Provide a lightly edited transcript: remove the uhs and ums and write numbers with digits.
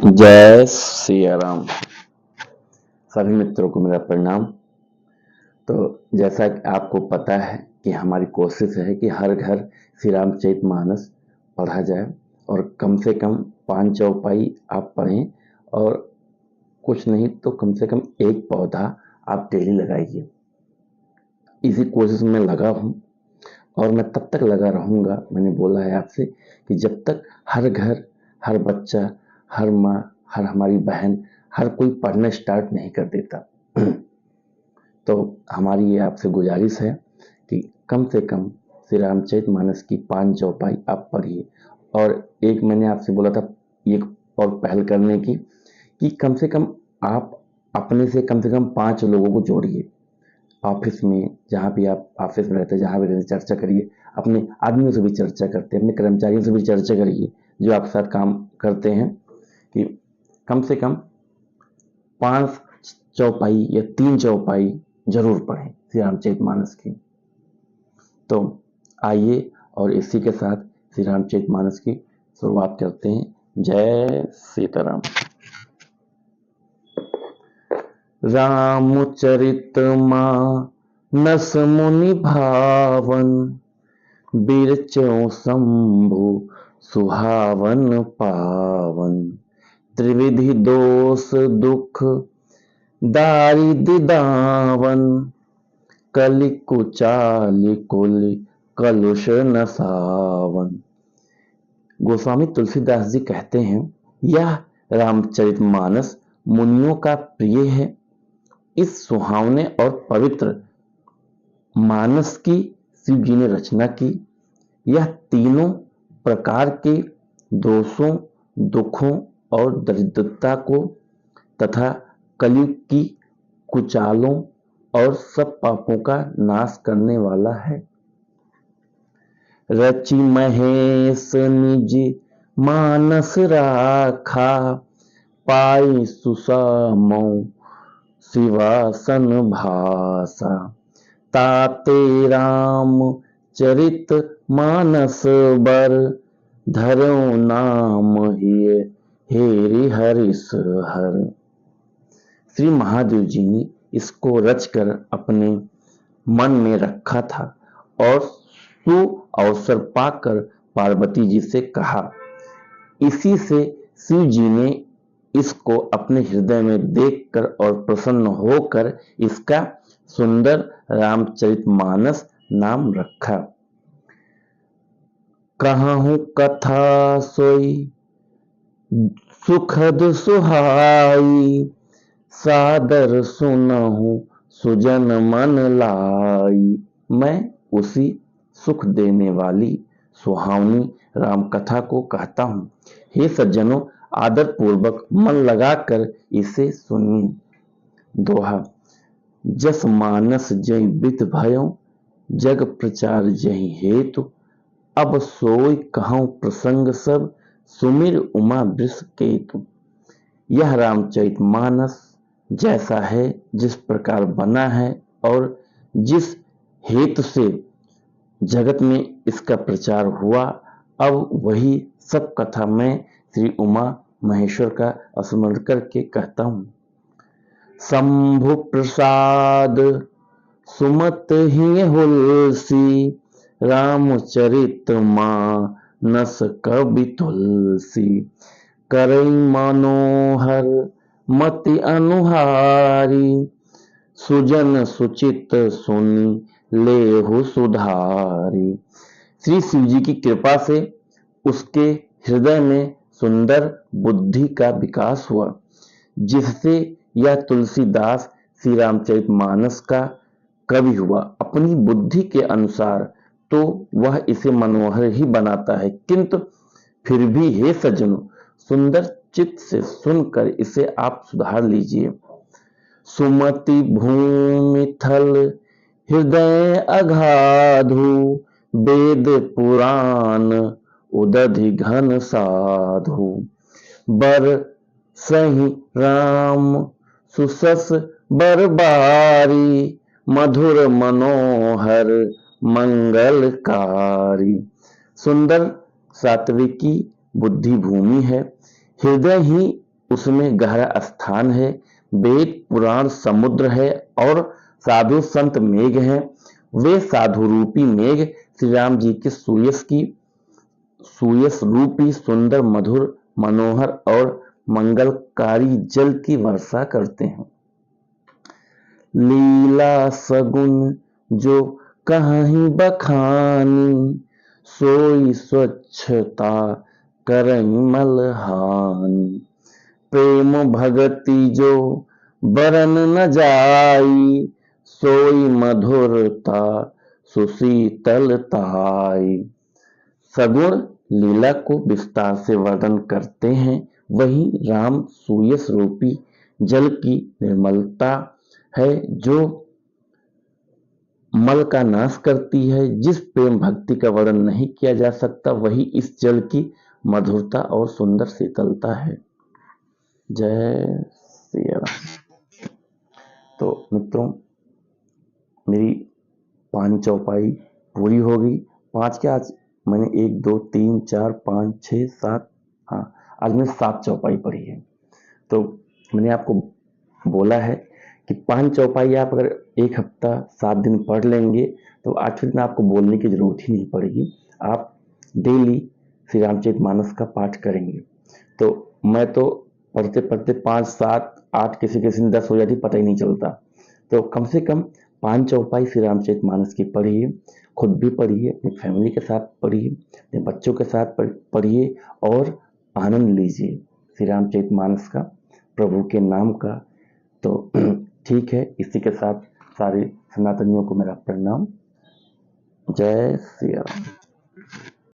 जय सिया राम। सभी मित्रों को मेरा प्रणाम। तो जैसा कि आपको पता है कि हमारी कोशिश है कि हर घर श्री रामचरितमानस पढ़ा जाए और कम से कम 5 चौपाई आप पढ़ें और कुछ नहीं तो कम से कम एक पौधा आप डेली लगाइए। इसी कोशिश में लगा हूँ और मैं तब तक लगा रहूँगा। मैंने बोला है आपसे कि जब तक हर घर, हर बच्चा, हर माँ, हर हमारी बहन, हर कोई पढ़ना स्टार्ट नहीं कर देता। तो हमारी ये आपसे गुजारिश है कि कम से कम श्री रामचरितमानस की 5 चौपाई आप पढ़िए। और एक मैंने आपसे बोला था एक और पहल करने की कि कम से कम आप अपने से कम 5 लोगों को जोड़िए। ऑफिस में, जहाँ भी आप ऑफिस में रहते हैं, जहाँ भी रहते चर्चा करिए। अपने आदमियों से भी चर्चा करते हैं, अपने कर्मचारियों से भी चर्चा करिए जो आपके साथ काम करते हैं कि कम से कम 5 चौपाई या 3 चौपाई जरूर पढ़ें श्री रामचरितमानस की। तो आइए और इसी के साथ श्री रामचरितमानस की शुरुआत करते हैं। जय सीताराम। रामचरित मानस मुनि भावन, बिरचौ शंभु सुहावन पावन। त्रिविधि दोष दुख दारिद्र दावन, कलि कुचालि कुल कलुष नसावन। गोस्वामी तुलसीदास जी कहते हैं, यह रामचरितमानस मुनियों का प्रिय है। इस सुहावने और पवित्र मानस की शिव जी ने रचना की। यह तीनों प्रकार के दोषों, दुखों और दरिद्रता को तथा कलयुग की कुचालों और सब पापों का नाश करने वाला है। रचि महेश निज मानस राखा, पाई सुसामौ शिवासन भाषा। ताते राम चरित मानस बर, धरो नाम हिय हेरि हरिस हर। श्री महादेव जी ने इसको रचकर अपने मन में रखा था और सु अवसर पाकर पार्वती जी से कहा। इसी से शिव जी ने इसको अपने हृदय में देखकर और प्रसन्न होकर इसका सुंदर रामचरितमानस नाम रखा। कहूँ कथा सोई सुखद सुहाई, सादर सुनहु सुजन मन लाई। मैं उसी सुख देने वाली सुहावनी राम कथा को कहता हूँ। हे सज्जनों, आदर पूर्वक मन लगाकर इसे सुनिए। दोहा। जस मानस जय बित भयो, जग प्रचार जहि हेतु। अब सोई कहूँ प्रसंग सब, सुमिर उमा वृष केतु। यह रामचरितमानस जैसा है, जिस प्रकार बना है और जिस हेतु से जगत में इसका प्रचार हुआ, अब वही सब कथा मैं श्री उमा महेश्वर का स्मरण करके कहता हूँ। शंभु प्रसाद सुमत ही हुलसी, रामचरित मानस कवि तुलसी। करई मनोहर मति अनुहारी, सुजन सुचित सुनि लेहु सुधारी। श्री शिव जी की कृपा से उसके हृदय में सुंदर बुद्धि का विकास हुआ, जिससे यह तुलसीदास श्री रामचरितमानस का कवि हुआ। अपनी बुद्धि के अनुसार तो वह इसे मनोहर ही बनाता है, किंतु फिर भी हे सज्जनों, सुंदर चित्त से सुनकर इसे आप सुधार लीजिए। सुमति भूमि थल हृदय अगाधु, वेद पुराण उदधि घन साधु। बर सही राम सुसस बरबारी, मधुर मनोहर मंगलकारी। सुंदर सात्विकी बुद्धि भूमि है। हृदय ही उसमें गहरा स्थान है, वेद पुराण समुद्र है और साधु संत मेघ हैं। वे साधु रूपी मेघ श्री राम जी के सुयस रूपी सुंदर मधुर मनोहर और मंगलकारी जल की वर्षा करते हैं। लीला सगुन जो कहीं बखानी, सोई स्वच्छता करई मलहानी। प्रेम भगति जो बरन न जाई, सोई मधुरता सुशीतलताई। सगुण लीला को विस्तार से वर्णन करते हैं, वही राम सुयस रूपी जल की निर्मलता है जो मल का नाश करती है। जिस प्रेम भक्ति का वर्णन नहीं किया जा सकता, वही इस जल की मधुरता और सुंदर शीतलता है। जय श्री राम। तो मित्रों, मेरी 5 चौपाई पूरी हो गई। 5 के आज मैंने 1 2 3 4 5 6 7, हाँ आज मैंने 7 चौपाई पढ़ी है। तो मैंने आपको बोला है कि 5 चौपाई आप अगर 1 हफ्ता 7 दिन पढ़ लेंगे तो 8वें दिन आपको बोलने की जरूरत ही नहीं पड़ेगी। आप डेली श्री रामचरितमानस का पाठ करेंगे। तो मैं तो पढ़ते पढ़ते 5 7 8 किसी दिन 10 हो जाती, पता ही नहीं चलता। तो कम से कम 5 चौपाई श्री रामचरितमानस की पढ़िए, खुद भी पढ़िए, अपनी फैमिली के साथ पढ़िए, अपने बच्चों के साथ पढ़िए और आनंद लीजिए श्री रामचरितमानस का, प्रभु के नाम का। तो ठीक है, इसी के साथ सारे सनातनियों को मेरा प्रणाम। जय श्री राम।